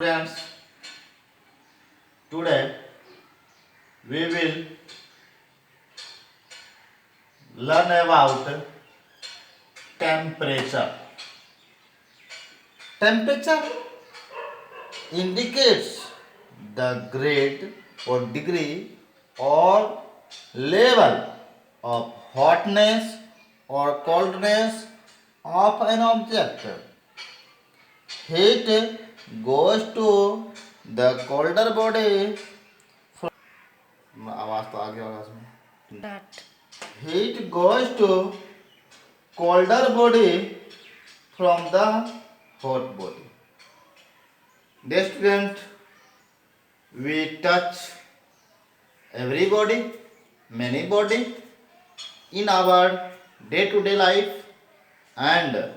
Friends, today we will learn about temperature. Temperature indicates the grade or degree or level of hotness or coldness of an object. Heat goes to the colder body. आवाज तो आ गया होगा इसमें. That Heat goes to colder body from the hot body. Dear student, we touch every body, many body in our day-to-day life, and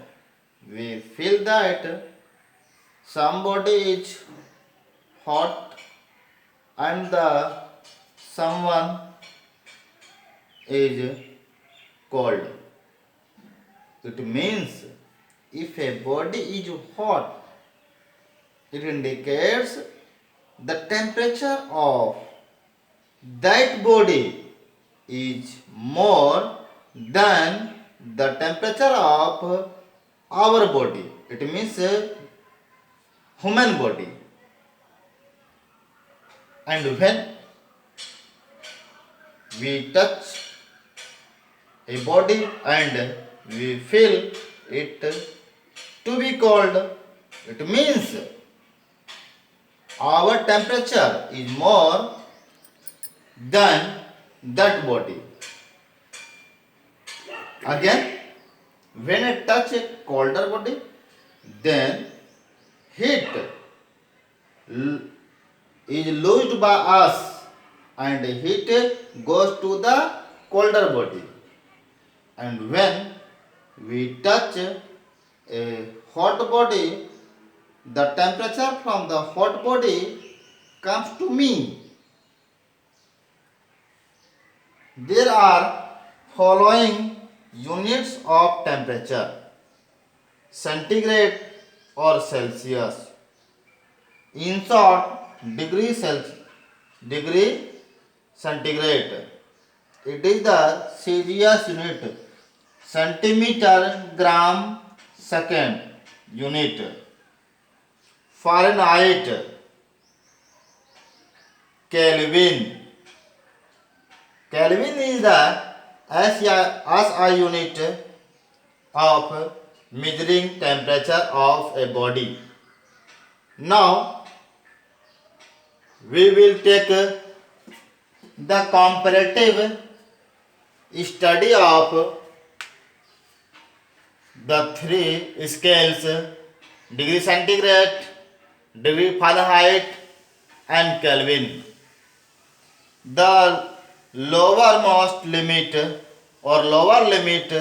we feel that some body is hot and the someone is cold. It means if a body is hot, it indicates the temperature of that body is more than the temperature of our body. It means human body. And when we touch a body and we feel it to be cold, it means our temperature is more than that body. Again, when I touch a colder body, then heat is loosed by us and heat goes to the colder body. And when we touch a hot body, the temperature from the hot body comes to me. There are following units of temperature: centigrade or Celsius. In short, degree centigrade. It is the Celsius unit. Centimeter, gram, second unit. Fahrenheit, Kelvin. Kelvin is the SI unit of measuring temperature of a body. Now we will take the comparative study of the three scales: degree centigrade, degree Fahrenheit, and Kelvin. The lowermost limit or lower limit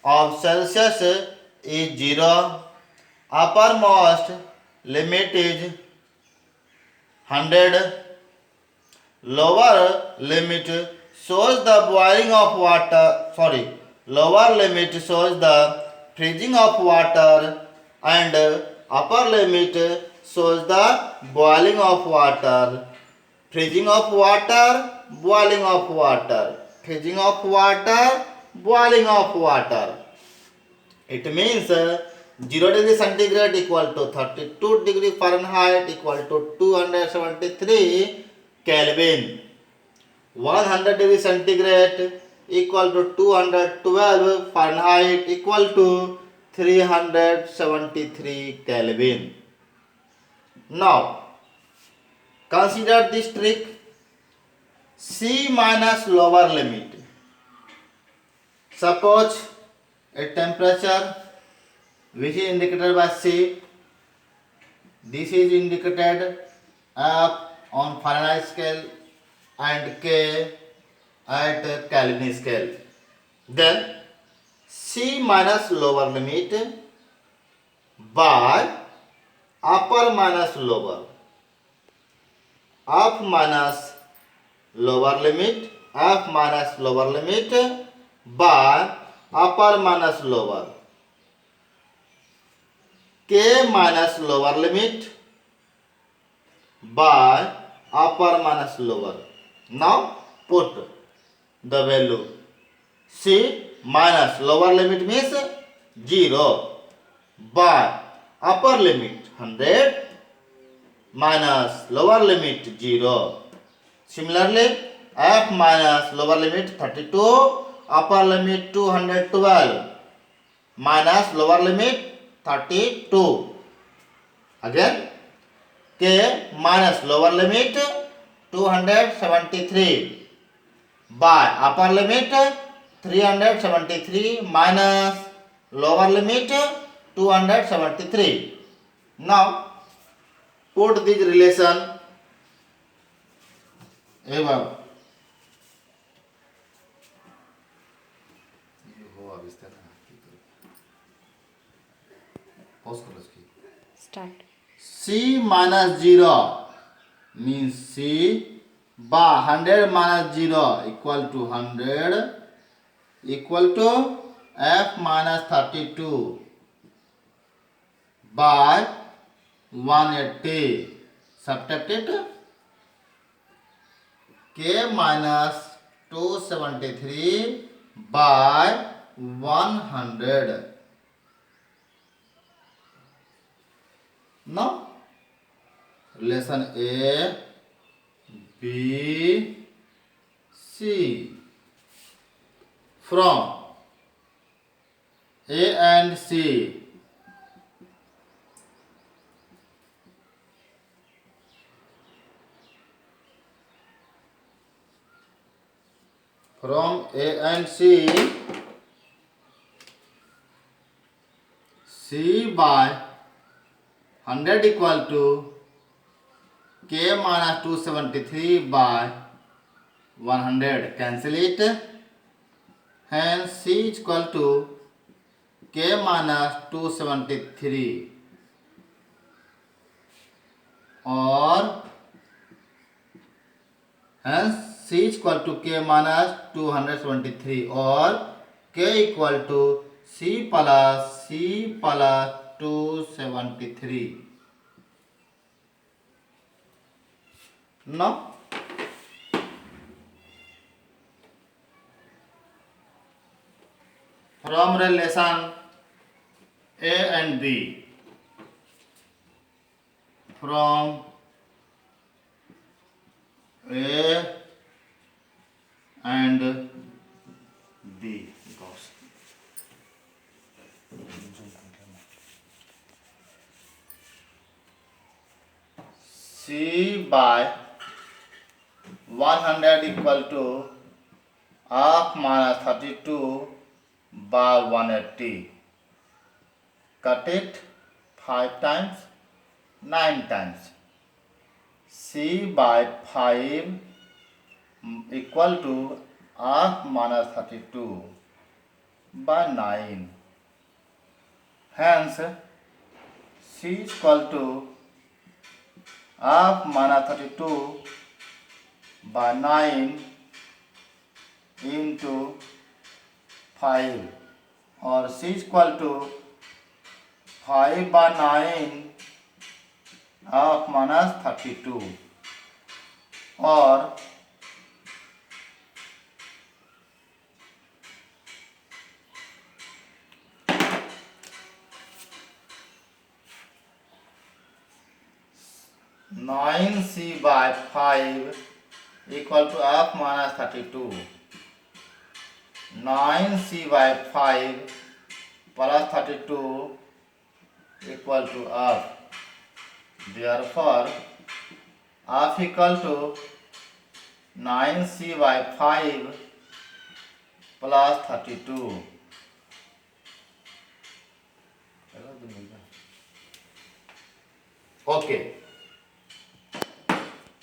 of Celsius is 0. Uppermost limit is 100. Lower limit shows the boiling of water. Lower limit shows the freezing of water, and upper limit shows the boiling of water. Freezing of water, boiling of water. Freezing of water, boiling of water. It means 0 degree centigrade equal to 32 degree Fahrenheit equal to 273 Kelvin. 100 degree centigrade equal to 212 Fahrenheit equal to 373 Kelvin. Now, consider this trick: C minus lower limit. Suppose a temperature which is indicated by C. This is indicated F on Fahrenheit scale and K at Kelvin scale. Then C minus lower limit by upper minus lower. F minus lower limit, F minus lower limit by upper minus lower. K minus lower limit by upper minus lower. Now put the value. C minus lower limit means 0 by upper limit 100 minus lower limit 0. Similarly, f minus lower limit 32, upper limit 212 minus lower limit 32. Again, k minus lower limit 273 by upper limit 373 minus lower limit 273. Now put this relation above. Start. C minus 0 means C by 100 minus 0 equal to 100 equal to F minus 32 by 180. Subtract it. K minus 273 by 100. Now relation A, B, C. From A and C, from A and C by 100 equal to K minus 273 by 100. Cancel it. Hence C is equal to K minus 273 or hence C is equal to K minus 273 or K equal to C plus 273. Now from relation A and B, from A and B, C by 100 equal to half minus 32 by 180. Cut it 5 times, 9 times. C by 5 equal to half minus 32 by 9. Hence, C is equal to half minus 32 by 9 into 5 or C is equal to 5 by 9 half minus 32 or nine C by 5 equal to half minus 32. 9C by 5 plus 32 equal to half. Therefore, half equal to 9C by 5 plus 32. Okay.